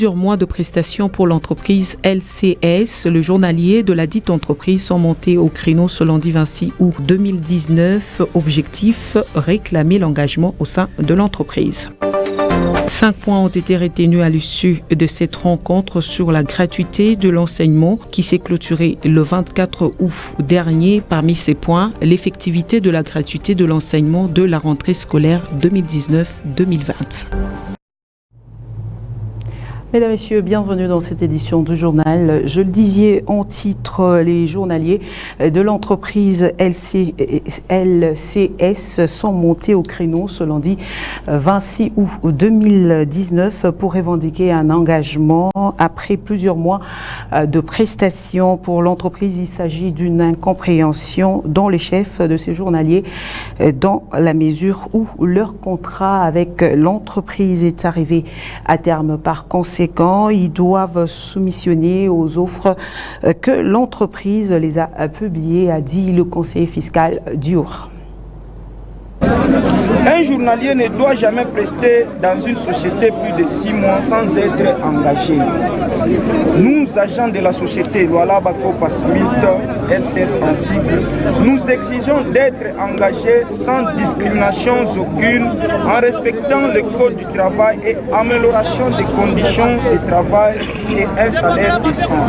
plusieurs mois de prestations pour l'entreprise LCS, le journalier de la dite entreprise sont montés au créneau ce lundi 26 août 2019. Objectif, réclamer l'engagement au sein de l'entreprise. 5 points ont été retenus à l'issue de cette rencontre sur la gratuité de l'enseignement qui s'est clôturée le 24 août dernier. Parmi ces points, l'effectivité de la gratuité de l'enseignement de la rentrée scolaire 2019-2020. Mesdames, Messieurs, bienvenue dans cette édition du journal. Je le disais en titre, les journaliers de l'entreprise LCS sont montés au créneau ce lundi 26 août 2019 pour revendiquer un engagement après plusieurs mois de prestations pour l'entreprise. Il s'agit d'une incompréhension dont les chefs de ces journaliers dans la mesure où leur contrat avec l'entreprise est arrivé à terme. Par conséquent, ils doivent soumissionner aux offres que l'entreprise les a publiées, a dit le conseiller fiscal Diour. Un journalier ne doit jamais prester dans une société plus de 6 mois sans être engagé. Nous, agents de la société Luala Bako Pasmit, LCS en sigle, nous exigeons d'être engagés sans discrimination aucune, en respectant le code du travail et amélioration des conditions de travail et un salaire décent.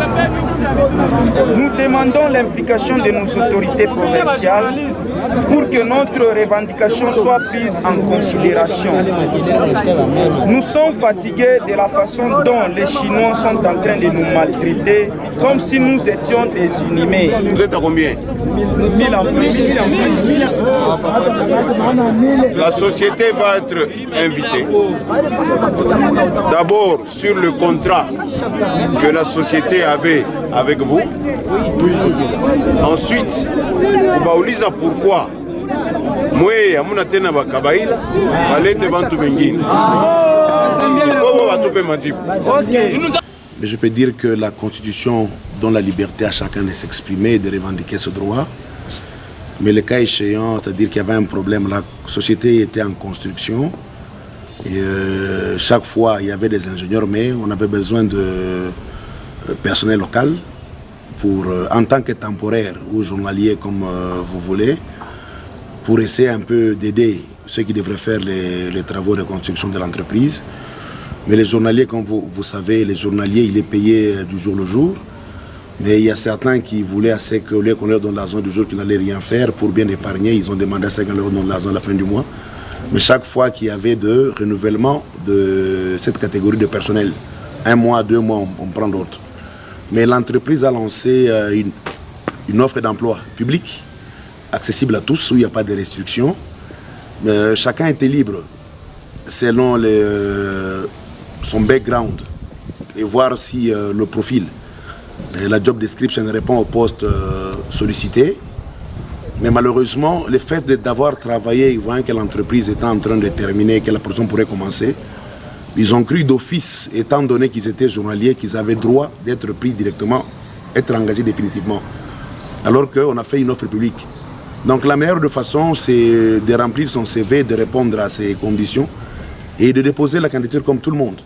Nous demandons l'implication de nos autorités provinciales pour que notre revendication soit prise en considération. Nous sommes fatigués de la façon dont les Chinois sont en train de nous maltraiter, comme si nous étions des inhumés. Vous êtes à combien? 1000 employés. La société va être invitée. D'abord sur le contrat que la société avait avec vous. Ensuite, Obaouliza pourquoi moi amuna tena bakabaila balete bantu bengine. Il faut batupe majibu. Mais je peux dire que la Constitution donne la liberté à chacun de s'exprimer et de revendiquer ce droit. Mais le cas échéant, c'est-à-dire qu'il y avait un problème, la société était en construction. Et chaque fois, il y avait des ingénieurs, mais on avait besoin de personnel local pour, en tant que temporaire ou journalier, comme vous voulez, pour essayer un peu d'aider ceux qui devraient faire les travaux de construction de l'entreprise. Mais les journaliers, comme vous savez, les journaliers, il est payé du jour le jour. Mais il y a certains qui voulaient assez qu'au lieu qu'on leur donne l'argent du jour, qu'ils n'allaient rien faire pour bien épargner. Ils ont demandé à ce qu'on leur donne l'argent à la fin du mois. Mais chaque fois qu'il y avait de renouvellement de cette catégorie de personnel, 1 mois, 2 mois, on prend d'autres. Mais l'entreprise a lancé une offre d'emploi public, accessible à tous, où il n'y a pas de restrictions. Chacun était libre, selon son background, et voir si le profil, la job description répond au poste sollicité. Mais malheureusement, le fait d'avoir travaillé, voyant que l'entreprise était en train de terminer, que la personne pourrait commencer, ils ont cru d'office, étant donné qu'ils étaient journaliers, qu'ils avaient droit d'être pris directement, être engagés définitivement. Alors qu'on a fait une offre publique. Donc la meilleure façon, c'est de remplir son CV, de répondre à ces conditions et de déposer la candidature comme tout le monde.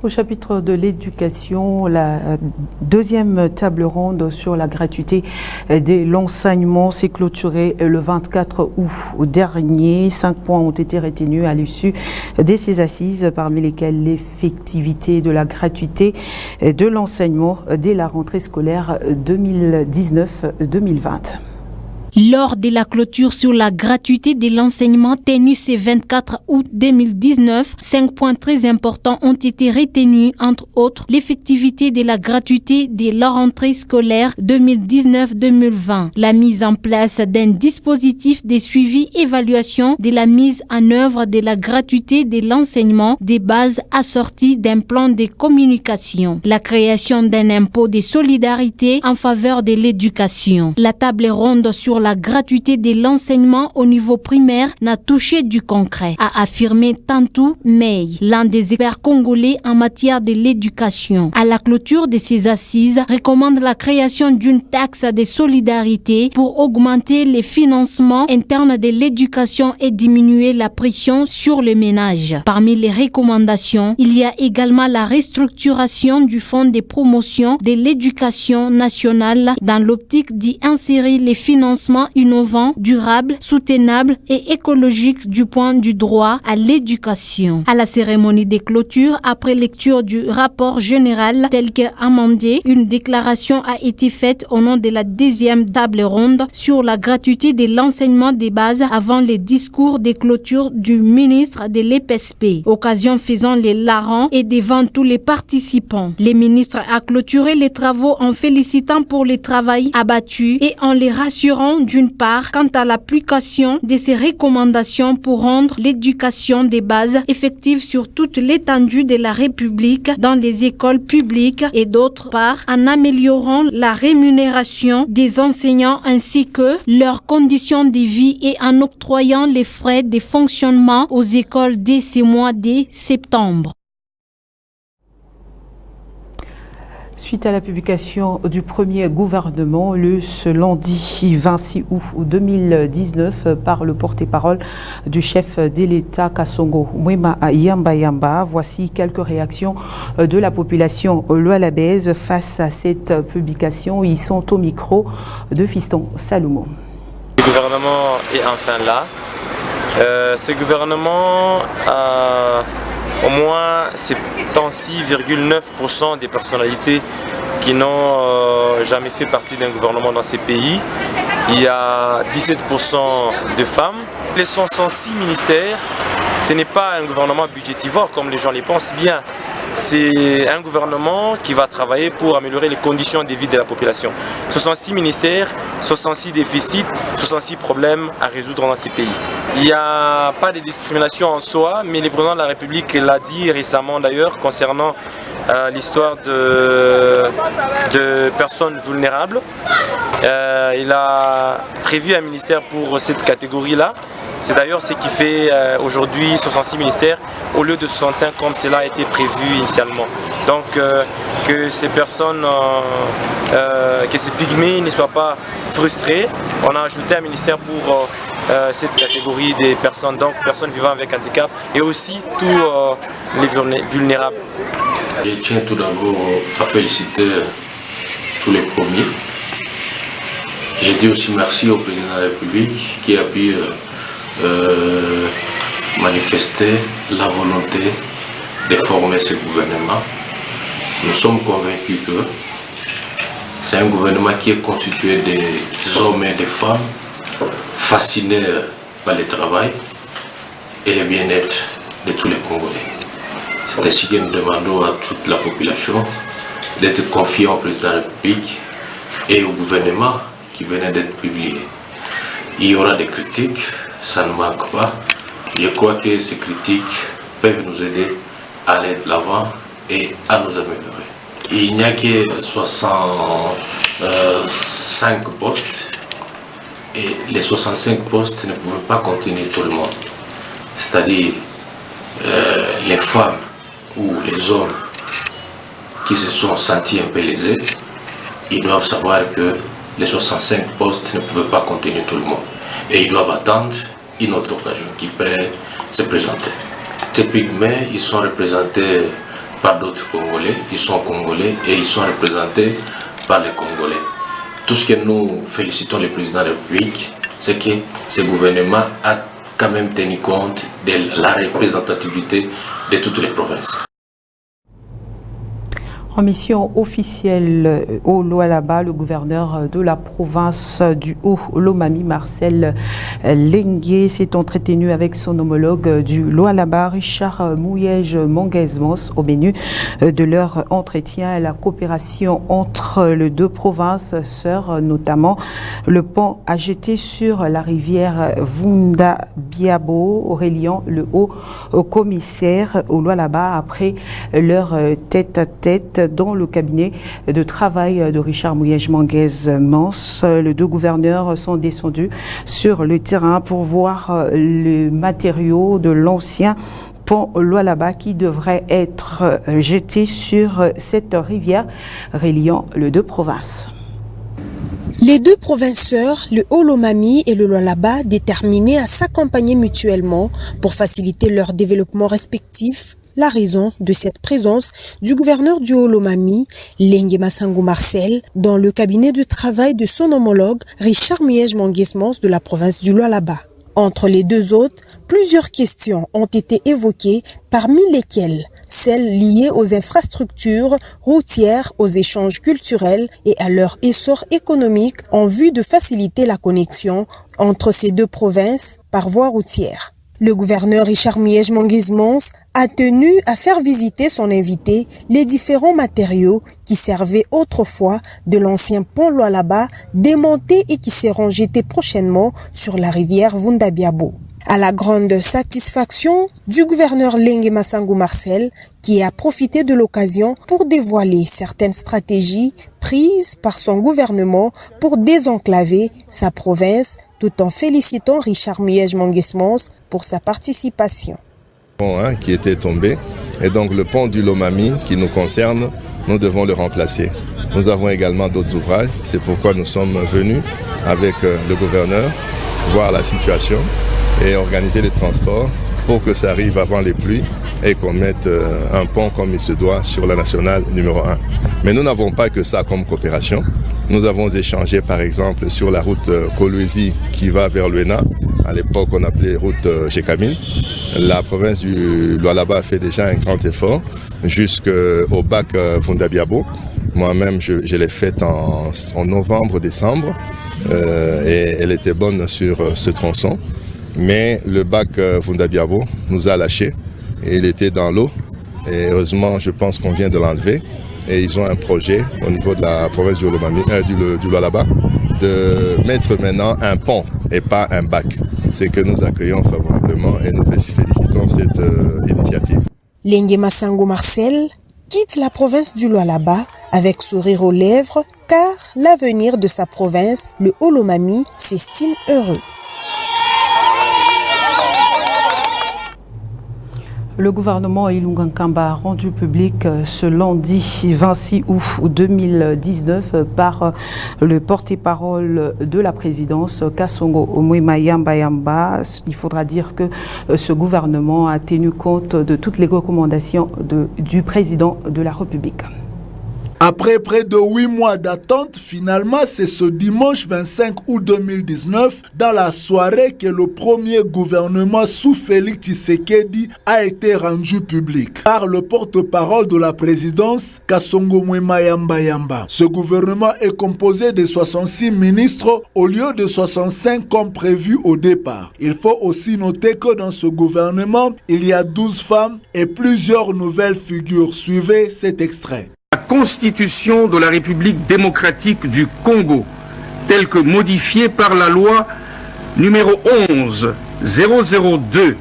Au chapitre de l'éducation, la deuxième table ronde sur la gratuité de l'enseignement s'est clôturée le 24 août dernier. 5 points ont été retenus à l'issue de ces assises, parmi lesquels l'effectivité de la gratuité de l'enseignement dès la rentrée scolaire 2019-2020. Lors de la clôture sur la gratuité de l'enseignement tenue ce 24 août 2019, 5 points très importants ont été retenus, entre autres l'effectivité de la gratuité de la rentrée scolaire 2019-2020, la mise en place d'un dispositif de suivi-évaluation de la mise en œuvre de la gratuité de l'enseignement des bases assorties d'un plan de communication, la création d'un impôt de solidarité en faveur de l'éducation. La table ronde sur la gratuité de l'enseignement au niveau primaire n'a touché du concret, a affirmé Tantou Mey, l'un des experts congolais en matière de l'éducation. À la clôture de ces assises, recommande la création d'une taxe de solidarité pour augmenter les financements internes de l'éducation et diminuer la pression sur les ménages. Parmi les recommandations, il y a également la restructuration du fonds de promotion de l'éducation nationale dans l'optique d'y insérer les financements innovants, durables, soutenables et écologiques du point du droit à l'éducation. À la cérémonie de clôture, après lecture du rapport général tel que amendé, une déclaration a été faite au nom de la deuxième table ronde sur la gratuité de l'enseignement des bases avant les discours de clôture du ministre de l'EPSP. Occasion faisant les larrons et devant tous les participants. Le ministre a clôturé les travaux en félicitant pour le travail abattu et en les rassurant d'une part quant à l'application de ces recommandations pour rendre l'éducation des bases effective sur toute l'étendue de la République dans les écoles publiques et d'autre part en améliorant la rémunération des enseignants ainsi que leurs conditions de vie et en octroyant les frais de fonctionnement aux écoles dès ce mois de septembre. Suite à la publication du premier gouvernement, ce lundi 26 août 2019, par le porte-parole du chef de l'État Kassongo Mwema Yamba, voici quelques réactions de la population lualabaise face à cette publication. Ils sont au micro de Fiston Saloumon. Le gouvernement est enfin là. Ce gouvernement a au moins 76,9% des personnalités qui n'ont jamais fait partie d'un gouvernement dans ces pays. Il y a 17% de femmes. Les 106 ministères, ce n'est pas un gouvernement budgétivore comme les gens le pensent bien. C'est un gouvernement qui va travailler pour améliorer les conditions de vie de la population. 66 ministères, 66 déficits, 66 problèmes à résoudre dans ces pays. Il n'y a pas de discrimination en soi, mais le président de la République l'a dit récemment d'ailleurs concernant l'histoire de personnes vulnérables. Il a prévu un ministère pour cette catégorie-là. C'est d'ailleurs ce qui fait aujourd'hui 66 ministères au lieu de 65 comme cela a été prévu initialement. Donc que ces personnes, que ces pygmées ne soient pas frustrés, on a ajouté un ministère pour cette catégorie des personnes, donc personnes vivant avec handicap et aussi tous les vulnérables. Je tiens tout d'abord à féliciter tous les premiers. Je dis aussi merci au président de la République qui a pu manifester la volonté de former ce gouvernement. Nous sommes convaincus que c'est un gouvernement qui est constitué des hommes et des femmes fascinés par le travail et le bien-être de tous les Congolais. C'est ainsi que nous demandons à toute la population d'être confiée au président de la République et au gouvernement qui venait d'être publié. Il y aura des critiques, ça ne manque pas. Je crois que ces critiques peuvent nous aider à aller de l'avant et à nous améliorer. Il n'y a que 65 postes et les 65 postes ne pouvaient pas contenir tout le monde. C'est-à-dire les femmes ou les hommes qui se sont sentis un peu lésés, ils doivent savoir que les 65 postes ne pouvaient pas contenir tout le monde. Et ils doivent attendre une autre occasion qui peut se présenter. Ces pygmées, ils sont représentés par d'autres Congolais, ils sont Congolais et ils sont représentés par les Congolais. Tout ce que nous félicitons le président de la République, c'est que ce gouvernement a quand même tenu compte de la représentativité de toutes les provinces. En mission officielle au Lualaba, le gouverneur de la province du Haut-Lomami, Marcel Lengue, s'est entretenu avec son homologue du Lualaba, Richard Mouyej-Mongezmos, au menu de leur entretien. La coopération entre les deux provinces sœurs, notamment le pont à jeter sur la rivière Vunda Biabo, reliant le haut commissaire au Lualaba après leur tête-à-tête dans le cabinet de travail de Richard Mouyej-Manguez-Mans. Les deux gouverneurs sont descendus sur le terrain pour voir les matériaux de l'ancien pont Lualaba qui devrait être jeté sur cette rivière reliant les deux provinces. Les deux provinceurs, le Haut-Lomami et le Lualaba, déterminés à s'accompagner mutuellement pour faciliter leur développement respectif, la raison de cette présence du gouverneur du Haut-Lomami, Lengue Massango Marcel, dans le cabinet de travail de son homologue Richard Mouyej-Manguez-Mans de la province du Lualaba. Entre les deux hôtes, plusieurs questions ont été évoquées, parmi lesquelles celles liées aux infrastructures routières, aux échanges culturels et à leur essor économique en vue de faciliter la connexion entre ces deux provinces par voie routière. Le gouverneur Richard Mouyej-Manguez-Mans a tenu à faire visiter son invité les différents matériaux qui servaient autrefois de l'ancien pont Lualaba démonté et qui seront jetés prochainement sur la rivière Vundabiabo. À la grande satisfaction du gouverneur Lengue Massango Marcel, qui a profité de l'occasion pour dévoiler certaines stratégies prises par son gouvernement pour désenclaver sa province, tout en félicitant Richard Mouyej-Manguez-Mans pour sa participation. Pont qui était tombé, et donc le pont du Lomami qui nous concerne, nous devons le remplacer. Nous avons également d'autres ouvrages, c'est pourquoi nous sommes venus avec le gouverneur voir la situation et organiser les transports pour que ça arrive avant les pluies et qu'on mette un pont comme il se doit sur la nationale numéro 1. Mais nous n'avons pas que ça comme coopération. Nous avons échangé par exemple sur la route Kolwezi qui va vers Luena. À l'époque on appelait route Jekamine. La province du Lualaba a fait déjà un grand effort jusqu'au bac Vundabiabo. Moi-même je l'ai faite en novembre-décembre et elle était bonne sur ce tronçon. Mais le bac Vundabiabo nous a lâchés et il était dans l'eau. Et heureusement, je pense qu'on vient de l'enlever. Et ils ont un projet au niveau de la province du Lualaba de mettre maintenant un pont et pas un bac. C'est que nous accueillons favorablement et nous félicitons cette initiative. Lengue Massango Marcel quitte la province du Lualaba avec sourire aux lèvres car l'avenir de sa province, le Haut-Lomami, s'estime heureux. Le gouvernement Ilunga Nkamba a rendu public ce lundi 26 août 2019 par le porte-parole de la présidence, Kasongo Mouyema-Yamba. Il faudra dire que ce gouvernement a tenu compte de toutes les recommandations du président de la République. Après près de 8 mois d'attente, finalement, c'est ce dimanche 25 août 2019, dans la soirée, que le premier gouvernement sous Félix Tshisekedi a été rendu public par le porte-parole de la présidence, Kasongo Mouyema-Yamba. Ce gouvernement est composé de 66 ministres au lieu de 65 comme prévu au départ. Il faut aussi noter que dans ce gouvernement, il y a 12 femmes et plusieurs nouvelles figures. Suivez cet extrait. La Constitution de la République démocratique du Congo, telle que modifiée par la loi numéro 11-002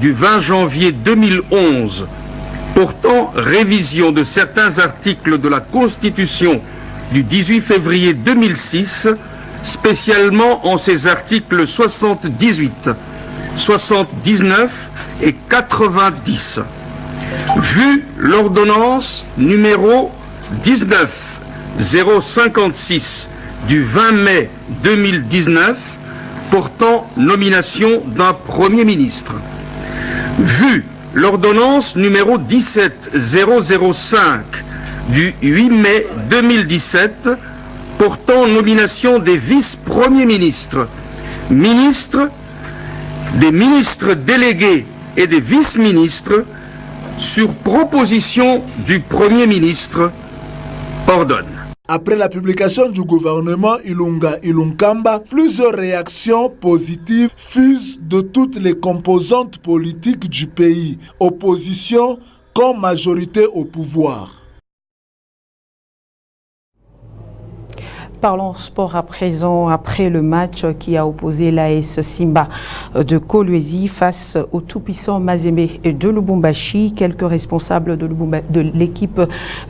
du 20 janvier 2011, portant révision de certains articles de la Constitution du 18 février 2006, spécialement en ses articles 78, 79 et 90. Vu l'ordonnance numéro 19-056 du 20 mai 2019 portant nomination d'un Premier ministre. Vu l'ordonnance numéro 17-005 du 8 mai 2017 portant nomination des vice-premiers ministres, ministres, des ministres délégués et des vice-ministres sur proposition du Premier ministre, ordonne. Après la publication du gouvernement Ilunga-Ilunkamba, plusieurs réactions positives fusent de toutes les composantes politiques du pays, opposition comme majorité au pouvoir. Parlons sport à présent, après le match qui a opposé l'AS Simba de Kolwezi face au tout-puissant Mazembe de Lubumbashi. Quelques responsables de l'équipe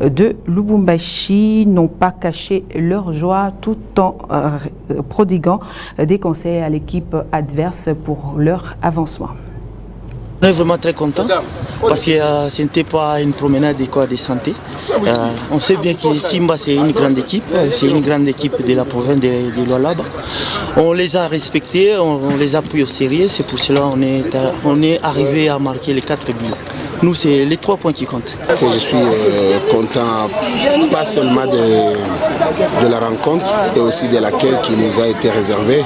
de Lubumbashi n'ont pas caché leur joie tout en prodiguant des conseils à l'équipe adverse pour leur avancement. On est vraiment très content parce que ce n'était pas une promenade de santé. On sait bien que Simba c'est une grande équipe de la province de Lualaba. On les a respectés, on les a pris au sérieux, c'est pour cela qu'on est arrivé à marquer les 4 buts. Nous, c'est les 3 points qui comptent. Je suis content, pas seulement de la rencontre, et aussi de l'accueil qui nous a été réservé,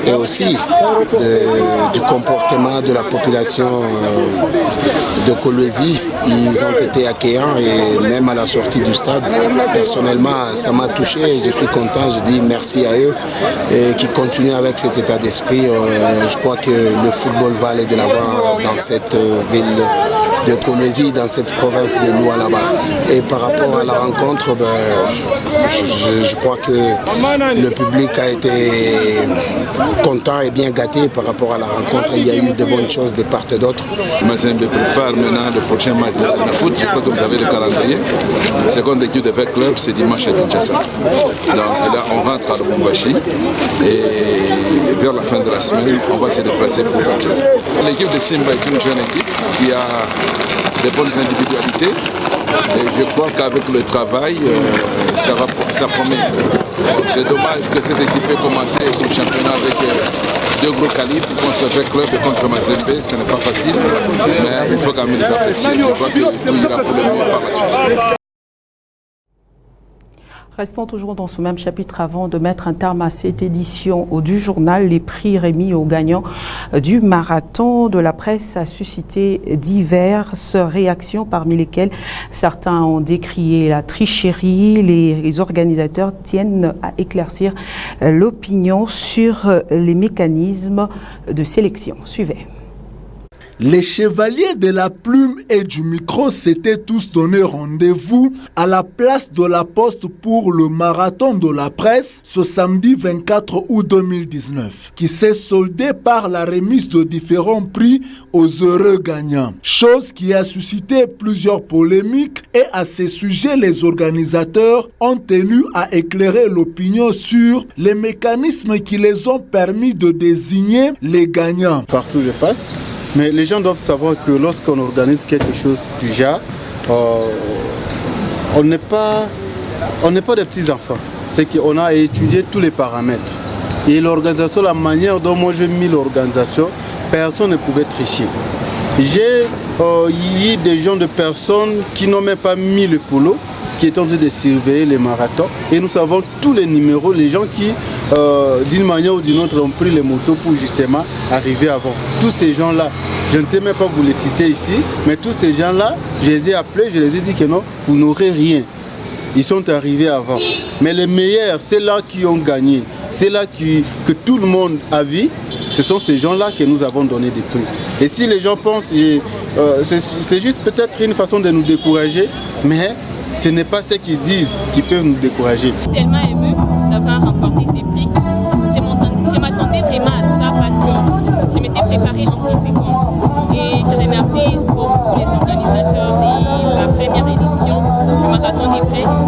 et aussi du comportement de la population de Kolwezi. Ils ont été accueillants, et même à la sortie du stade, personnellement, ça m'a touché. Je suis content, je dis merci à eux, et qui continuent avec cet état d'esprit. Je crois que le football va aller de l'avant dans cette ville de Kolwezi, dans cette province de Lualaba. Et par rapport à la rencontre, je crois que le public a été content et bien gâté par rapport à la rencontre. Il y a eu de bonnes choses de part et d'autre. Mazembe prépare maintenant le prochain match de la foot. Je crois que vous avez le calendrier. La seconde équipe de Vec Club, c'est dimanche à Kinshasa. Donc là, on rentre à Lubumbashi et vers la fin de la semaine, on va se déplacer pour Kinshasa. L'équipe de Simba est une jeune équipe qui a des bonnes individualités. Et je crois qu'avec le travail, ça promet. C'est dommage que cette équipe ait commencé son championnat avec 2 gros calibres contre Vec Club et contre Mazembe. Ce n'est pas facile, mais il faut quand même les apprécier. Je crois que tout ira pour le mieux par la suite. Restons toujours dans ce même chapitre avant de mettre un terme à cette édition du journal. Les prix remis aux gagnants du marathon de la presse a suscité diverses réactions, parmi lesquelles certains ont décrié la tricherie. Les organisateurs tiennent à éclaircir l'opinion sur les mécanismes de sélection. Suivez. Les chevaliers de la plume et du micro s'étaient tous donné rendez-vous à la place de la Poste pour le marathon de la presse ce samedi 24 août 2019, qui s'est soldé par la remise de différents prix aux heureux gagnants. Chose qui a suscité plusieurs polémiques, et à ce sujet, les organisateurs ont tenu à éclairer l'opinion sur les mécanismes qui les ont permis de désigner les gagnants. Partout où je passe, mais les gens doivent savoir que lorsqu'on organise quelque chose du genre, on n'est pas des petits enfants. C'est qu'on a étudié tous les paramètres. Et l'organisation, la manière dont moi j'ai mis l'organisation, personne ne pouvait tricher. J'ai eu des gens de personnes qui n'ont même pas mis le polo, qui étaient en train de surveiller les marathons. Et nous savons tous les numéros, les gens qui, d'une manière ou d'une autre, ont pris les motos pour justement arriver avant. Tous ces gens-là, je ne sais même pas vous les citer ici, mais tous ces gens-là, je les ai appelés, je les ai dit que non, vous n'aurez rien. Ils sont arrivés avant. Mais les meilleurs, c'est là qui ont gagné. C'est là que tout le monde a vu. Ce sont ces gens-là que nous avons donné des prix. Et si les gens pensent, c'est juste peut-être une façon de nous décourager, mais ce n'est pas ce qu'ils disent qui peuvent nous décourager. Je suis tellement émue d'avoir remporté ces prix. Je m'attendais vraiment à ça parce que je m'étais préparée en conséquence. Et je remercie beaucoup les organisateurs de la première édition du Marathon des Presses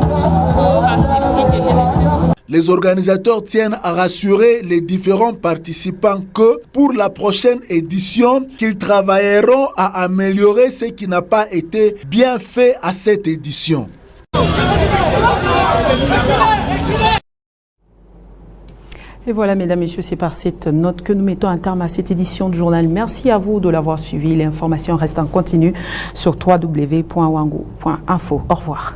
pour ces prix que j'ai reçus. Les organisateurs tiennent à rassurer les différents participants que pour la prochaine édition, qu'ils travailleront à améliorer ce qui n'a pas été bien fait à cette édition. Et voilà, mesdames, messieurs, c'est par cette note que nous mettons un terme à cette édition du journal. Merci à vous de l'avoir suivi. L'information reste en continu sur www.wango.info. Au revoir.